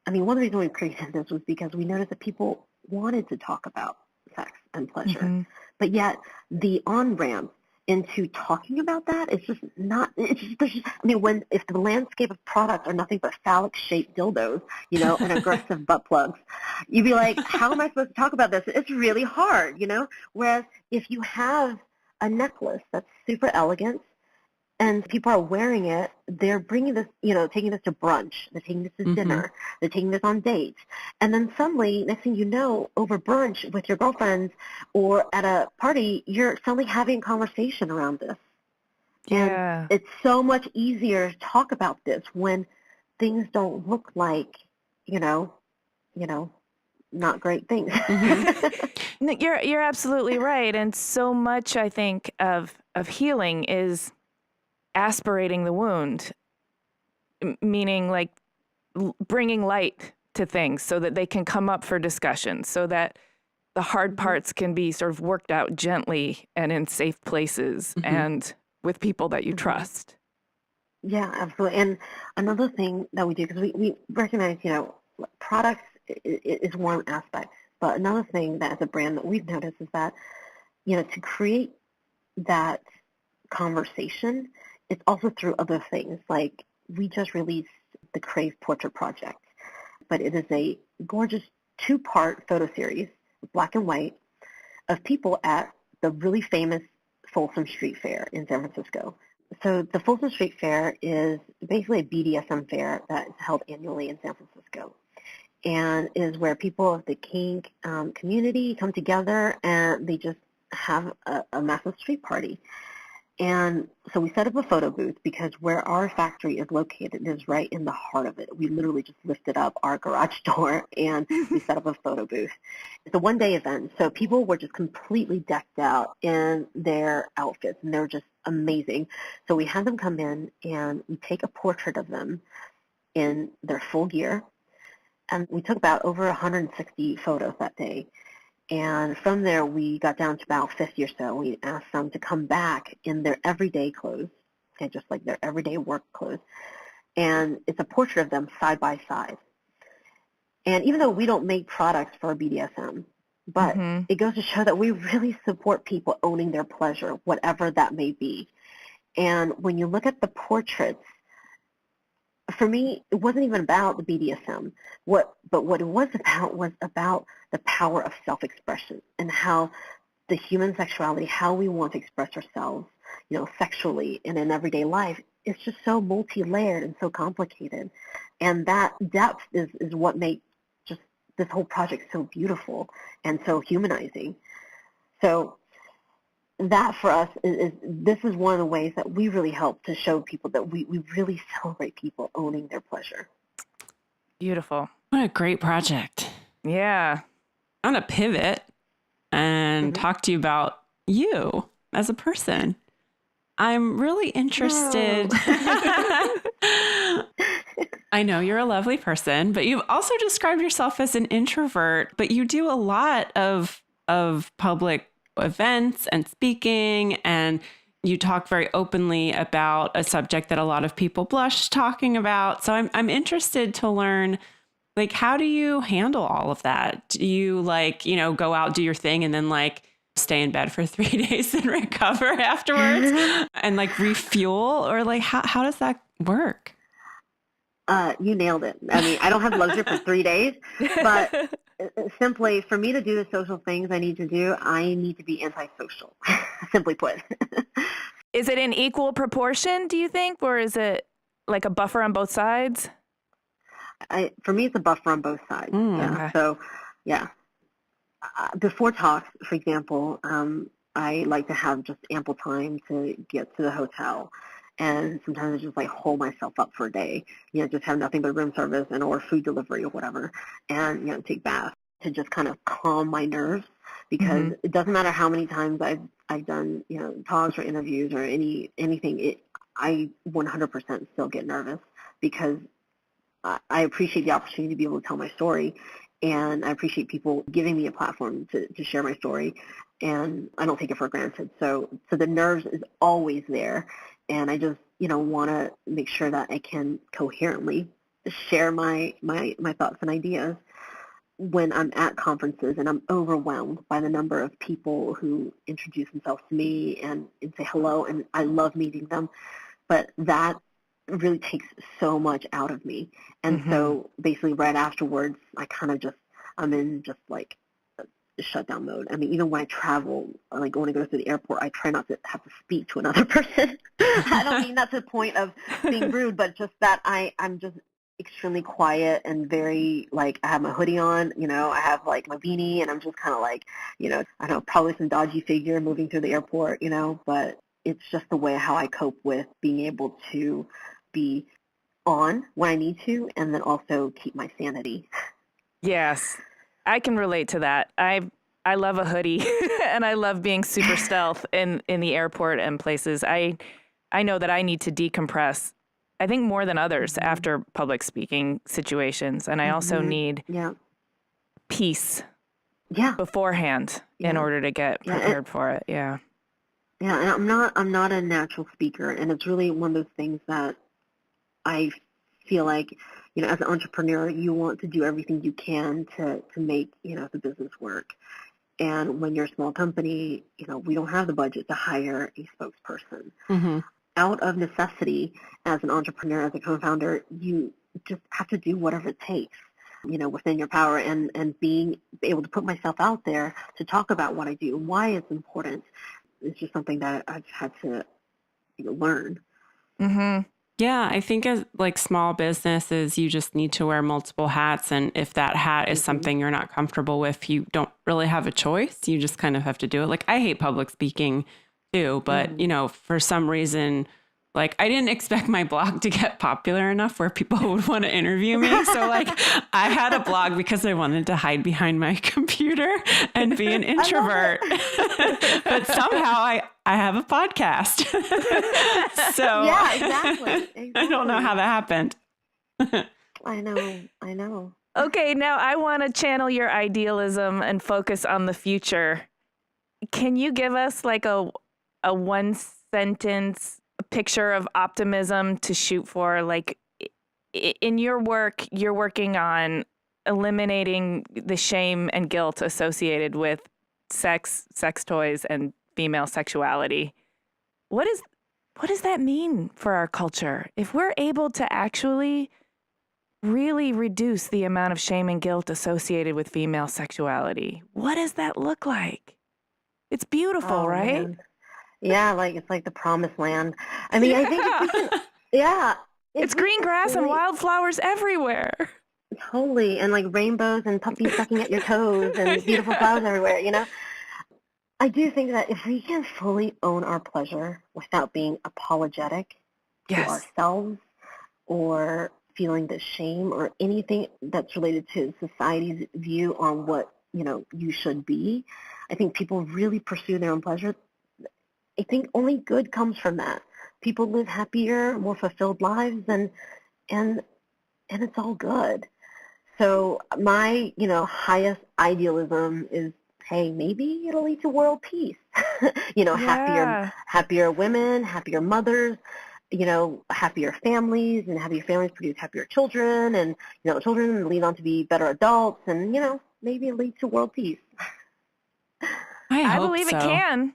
one of the reasons we created this was because we noticed that people wanted to talk about sex and pleasure, but yet the on-ramp into talking about that is just not, if the landscape of products are nothing but phallic-shaped dildos, and aggressive butt plugs, you'd be like, how am I supposed to talk about this? It's really hard, Whereas if you have a necklace that's super elegant and people are wearing it, they're bringing this, taking this to brunch, they're taking this to dinner, they're taking this on dates. And then suddenly, next thing you know, over brunch with your girlfriends or at a party, you're suddenly having a conversation around this. Yeah. And it's so much easier to talk about this when things don't look like, not great things. You're absolutely right. And so much, I think, of healing is aspirating the wound, meaning like bringing light to things so that they can come up for discussion, so that the hard parts can be sort of worked out gently and in safe places and with people that you trust. Yeah, absolutely. And another thing that we do, because we recognize, products is one aspect, but another thing that as a brand that we've noticed is that, to create that conversation, it's also through other things. Like, we just released the Crave Portrait Project, but it is a gorgeous 2-part photo series, black and white, of people at the really famous Folsom Street Fair in San Francisco. So the Folsom Street Fair is basically a BDSM fair that is held annually in San Francisco, and is where people of the kink community come together and they just have a massive street party. And so we set up a photo booth because where our factory is located is right in the heart of it. We literally just lifted up our garage door and we set up a photo booth. It's a one-day event, so people were just completely decked out in their outfits, and they were just amazing. So we had them come in and we take a portrait of them in their full gear, and we took about over 160 photos that day. And from there, we got down to about 50 or so. We asked them to come back in their everyday clothes, okay, just like their everyday work clothes. And it's a portrait of them side by side. And even though we don't make products for BDSM, but it goes to show that we really support people owning their pleasure, whatever that may be. And when you look at the portraits, for me, it wasn't even about the BDSM. But what it was about the power of self-expression and how the human sexuality, how we want to express ourselves, sexually and in everyday life, is just so multi-layered and so complicated. And that depth is what makes just this whole project so beautiful and so humanizing. So that for us this is one of the ways that we really help to show people that we really celebrate people owning their pleasure. Beautiful. What a great project. Yeah. I'm going to pivot and talk to you about you as a person. I'm really interested. No. I know you're a lovely person, but you've also described yourself as an introvert, but you do a lot of public events and speaking, and you talk very openly about a subject that a lot of people blush talking about. So I'm interested to learn, like, how do you handle all of that? Do you go out, do your thing, and then stay in bed for 3 days and recover afterwards and refuel, or how does that work? You nailed it. I mean, I don't have luxury for 3 days, but simply for me to do the social things I need to do, I need to be antisocial, simply put. Is it in equal proportion, do you think, or is it like a buffer on both sides? For me, it's a buffer on both sides. Yeah. Okay. So, yeah. Before talks, for example, I like to have just ample time to get to the hotel. And sometimes I just hold myself up for a day, just have nothing but room service or food delivery or whatever, and, take baths to just kind of calm my nerves, because it doesn't matter how many times I've done, talks or interviews or anything, I 100% still get nervous, because I appreciate the opportunity to be able to tell my story, and I appreciate people giving me a platform to share my story, and I don't take it for granted. So the nerves is always there. And I just, want to make sure that I can coherently share my thoughts and ideas when I'm at conferences and I'm overwhelmed by the number of people who introduce themselves to me and say hello, and I love meeting them. But that really takes so much out of me. And so basically right afterwards, I'm in shutdown mode. I mean, even when I travel, when I go to the airport, I try not to have to speak to another person. I don't mean that to the point of being rude, but just that I'm just extremely quiet and very, I have my hoodie on, I have my beanie, and I'm just kind of I don't know, probably some dodgy figure moving through the airport, but it's just the way how I cope with being able to be on when I need to, and then also keep my sanity. Yes. I can relate to that. I love a hoodie and I love being super stealth in the airport and places. I know that I need to decompress, I think, more than others after public speaking situations. And I also need peace beforehand in order to get prepared for it. Yeah. Yeah, and I'm not a natural speaker, and it's really one of those things that I feel like, as an entrepreneur, you want to do everything you can to make, the business work. And when you're a small company, we don't have the budget to hire a spokesperson. Out of necessity, as an entrepreneur, as a co-founder, you just have to do whatever it takes, within your power, and being able to put myself out there to talk about what I do, why it's important. It's just something that I've had to learn. Yeah, I think as small businesses, you just need to wear multiple hats. And if that hat is something you're not comfortable with, you don't really have a choice. You just kind of have to do it. I hate public speaking too, but for some reason, I didn't expect my blog to get popular enough where people would want to interview me. So I had a blog because I wanted to hide behind my computer and be an introvert. But somehow I have a podcast. So yeah, exactly. I don't know how that happened. I know. Okay, now I want to channel your idealism and focus on the future. Can you give us a one sentence picture of optimism to shoot for? In your work, you're working on eliminating the shame and guilt associated with sex toys, and female sexuality. What does that mean for our culture? If we're able to actually really reduce the amount of shame and guilt associated with female sexuality, what does that look like? It's beautiful, right? Man. Yeah, it's like the promised land. I mean, I think if we can, it's green grass and wildflowers everywhere. Totally, and rainbows and puppies sucking at your toes and beautiful flowers everywhere, I do think that if we can fully own our pleasure without being apologetic to Yes. ourselves or feeling the shame or anything that's related to society's view on what, you should be, I think people really pursue their own pleasure. I think only good comes from that. People live happier, more fulfilled lives, and it's all good. So my, highest idealism is, hey, maybe it'll lead to world peace. Yeah. Happier women, happier mothers, happier families, and happier families produce happier children, and, children lead on to be better adults, and, maybe it leads to world peace. I believe so. It can.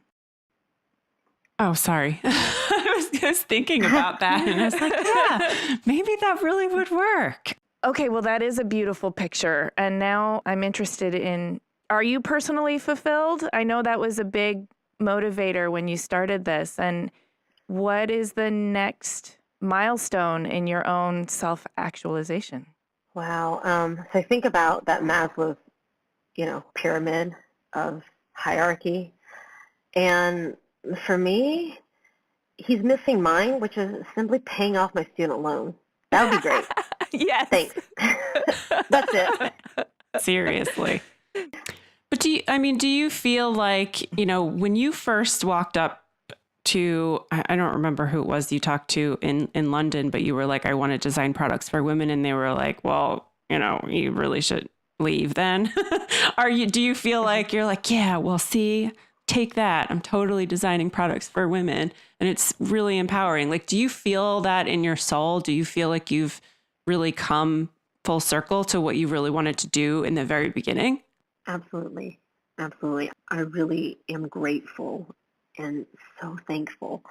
Oh, sorry. I was thinking about that, and I was like, yeah, maybe that really would work. Okay, well, that is a beautiful picture. And now I'm interested in, are you personally fulfilled? I know that was a big motivator when you started this. And what is the next milestone in your own self-actualization? Wow. So I think about that Maslow's, pyramid of hierarchy. And for me, he's missing mine, which is simply paying off my student loan. That would be great. Yes. Thanks. That's it. Seriously. But do you feel like, when you first walked up to, I don't remember who it was you talked to in London, but you were like, I want to design products for women. And they were like, well, you really should leave then. Do you feel like you're like, yeah, well, see, take that. I'm totally designing products for women. And it's really empowering. Like, do you feel that in your soul? Do you feel like you've really come full circle to what you really wanted to do in the very beginning? Absolutely. Absolutely. I really am grateful and so thankful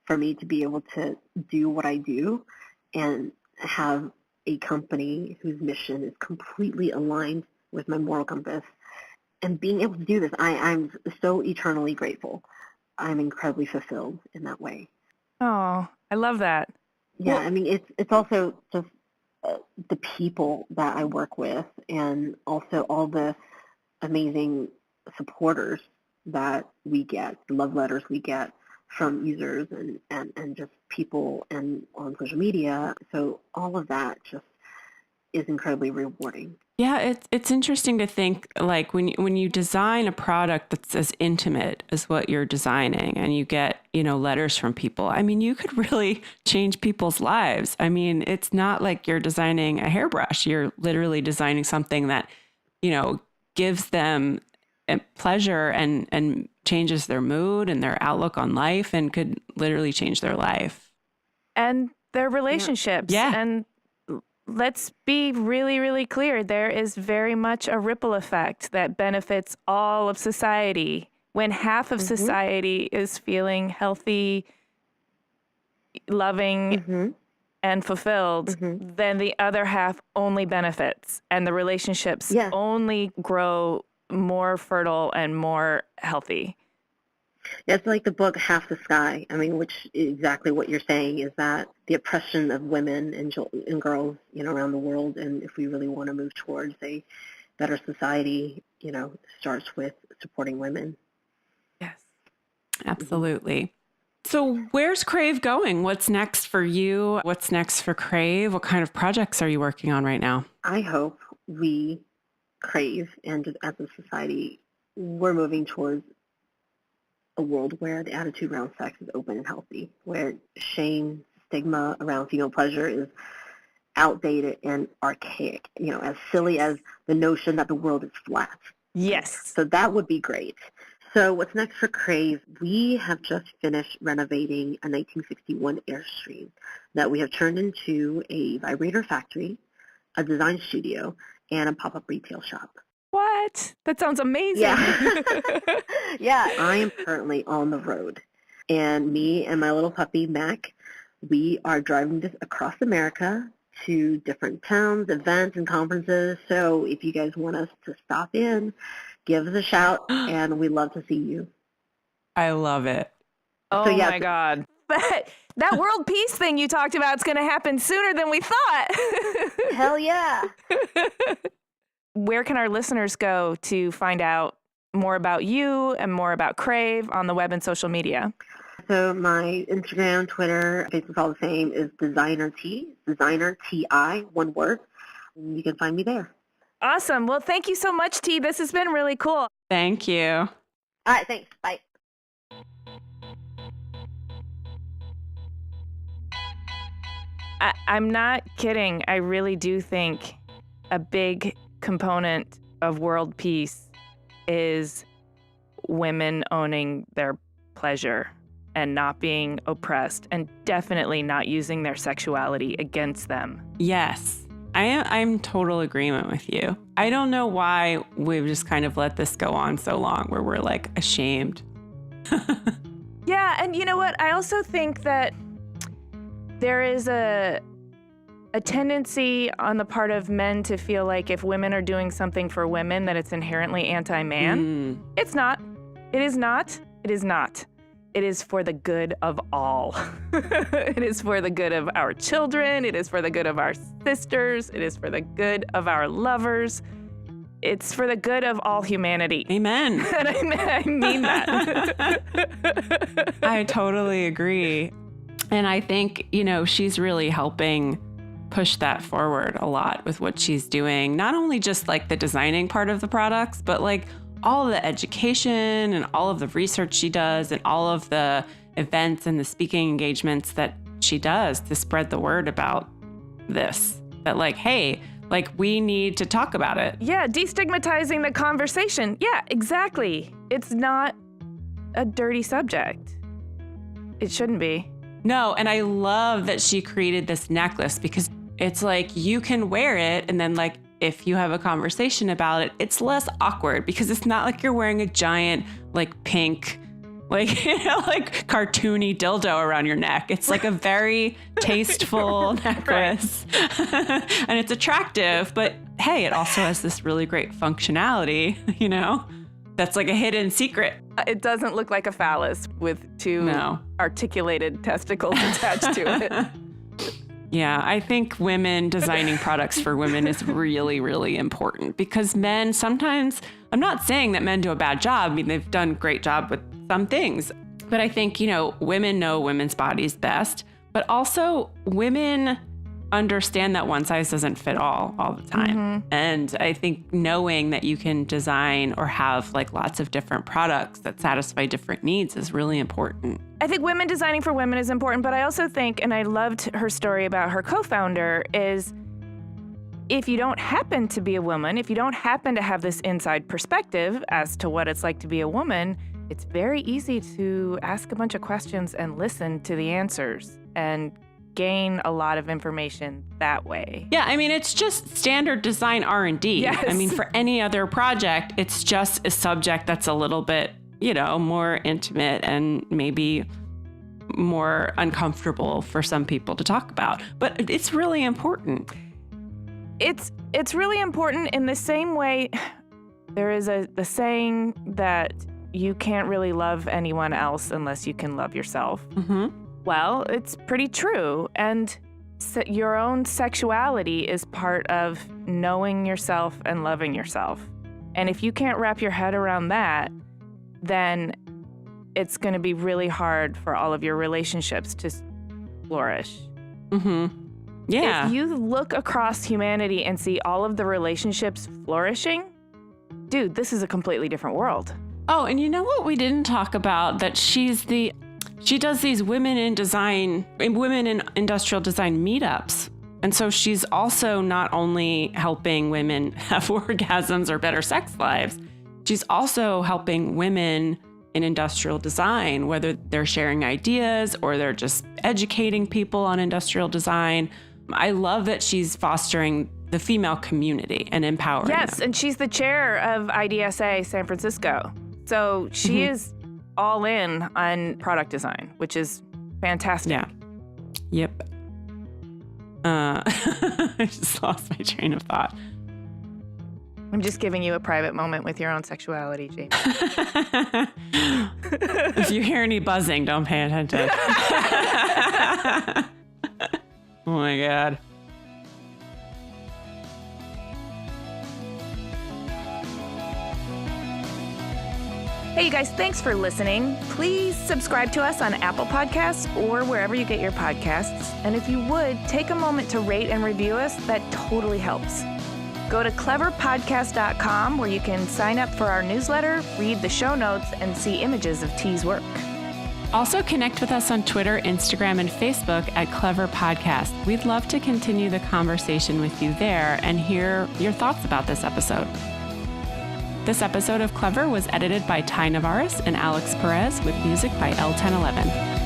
for me to be able to do what I do and have a company whose mission is completely aligned with my moral compass. And being able to do this, I'm so eternally grateful. I'm incredibly fulfilled in that way. Oh, I love that. Yeah, well, I mean, it's also just the people that I work with, and also all the amazing supporters that we get, the love letters we get from users and just people and on social media. So all of that just is incredibly rewarding. Yeah, it's interesting to think, like, when you design a product that's as intimate as what you're designing and you get, letters from people, I mean, you could really change people's lives. I mean, it's not like you're designing a hairbrush. You're literally designing something that, gives them pleasure and changes their mood and their outlook on life and could literally change their life. And their relationships. Yeah. And let's be really, really clear. There is very much a ripple effect that benefits all of society. When half of society is feeling healthy, loving, and fulfilled, then the other half only benefits. And the relationships only grow more fertile and more healthy. Yeah, it's like the book Half the Sky. I mean, which is exactly what you're saying is that the oppression of women and girls, around the world, and if we really want to move towards a better society, starts with supporting women. Yes. Absolutely. So where's Crave going? What's next for you? What's next for Crave? What kind of projects are you working on right now? I hope we, Crave, and just as a society, we're moving towards a world where the attitude around sex is open and healthy, where shame, stigma around female pleasure is outdated and archaic, as silly as the notion that the world is flat. Yes. So that would be great. So what's next for Crave? We have just finished renovating a 1961 Airstream that we have turned into a vibrator factory, a design studio, and a pop-up retail shop. What? That sounds amazing. Yeah. Yeah, I am currently on the road. And me and my little puppy, Mac, we are driving this across America to different towns, events, and conferences. So if you guys want us to stop in, give us a shout, and we'd love to see you. I love it. Oh, so, my God. That world peace thing you talked about is going to happen sooner than we thought. Hell yeah. Where can our listeners go to find out more about you and more about Crave on the web and social media? So my Instagram, Twitter, Facebook, all the same, is Designer T, Designer T-I, one word. You can find me there. Awesome. Well, thank you so much, T. This has been really cool. Thank you. All right, thanks. Bye. I'm not kidding. I really do think a big component of world peace is women owning their pleasure and not being oppressed, and definitely not using their sexuality against them. Yes, I'm in total agreement with you. I don't know why we've just kind of let this go on so long where we're like ashamed. Yeah, and you know what? I also think that there is a tendency on the part of men to feel like if women are doing something for women, that it's inherently anti-man. It's not. It is not. It is not. It is for the good of all. It is for the good of our children. It is for the good of our sisters. It is for the good of our lovers. It's for the good of all humanity. Amen. And I mean that. I totally agree. And I think, she's really helping push that forward a lot with what she's doing. Not only just like the designing part of the products, but like all of the education and all of the research she does and all of the events and the speaking engagements that she does to spread the word about this. That like, hey, like we need to talk about it. Yeah, destigmatizing the conversation. Yeah, exactly. It's not a dirty subject. It shouldn't be. No, and I love that she created this necklace because it's like you can wear it and then like if you have a conversation about it, it's less awkward because it's not like you're wearing a giant like pink, like cartoony dildo around your neck. It's like a very tasteful necklace and it's attractive, but hey, it also has this really great functionality, that's like a hidden secret. It doesn't look like a phallus with two articulated testicles attached to it. Yeah, I think women designing products for women is really, really important because men sometimes, I'm not saying that men do a bad job. I mean, they've done a great job with some things, but I think, women know women's bodies best, but also women understand that one size doesn't fit all the time. Mm-hmm. And I think knowing that you can design or have like lots of different products that satisfy different needs is really important. I think women designing for women is important, but I also think, and I loved her story about her co-founder, is if you don't happen to be a woman, if you don't happen to have this inside perspective as to what it's like to be a woman, it's very easy to ask a bunch of questions and listen to the answers and gain a lot of information that way. Yeah, I mean, it's just standard design R&D. Yes. I mean, for any other project, it's just a subject that's a little bit, more intimate and maybe more uncomfortable for some people to talk about. But it's really important. It's really important in the same way there is the saying that you can't really love anyone else unless you can love yourself. Mm-hmm. Well, it's pretty true. And your own sexuality is part of knowing yourself and loving yourself. And if you can't wrap your head around that, then it's going to be really hard for all of your relationships to flourish. Mm-hmm. Yeah. If you look across humanity and see all of the relationships flourishing, dude, this is a completely different world. Oh, and you know what we didn't talk about? That she does these women in industrial design meetups. And so she's also not only helping women have orgasms or better sex lives, she's also helping women in industrial design, whether they're sharing ideas or they're just educating people on industrial design. I love that she's fostering the female community and empowering Yes, them. And she's the chair of IDSA San Francisco. So she is all in on product design, which is fantastic. Yeah. Yep. I just lost my train of thought. I'm just giving you a private moment with your own sexuality, Jamie. If you hear any buzzing, don't pay attention. Oh my God. Hey, you guys, thanks for listening. Please subscribe to us on Apple Podcasts or wherever you get your podcasts. And if you would, take a moment to rate and review us. That totally helps. Go to cleverpodcast.com where you can sign up for our newsletter, read the show notes, and see images of Ti's work. Also connect with us on Twitter, Instagram, and Facebook at Clever Podcast. We'd love to continue the conversation with you there and hear your thoughts about this episode. This episode of Clever was edited by Ty Navarez and Alex Perez with music by L1011.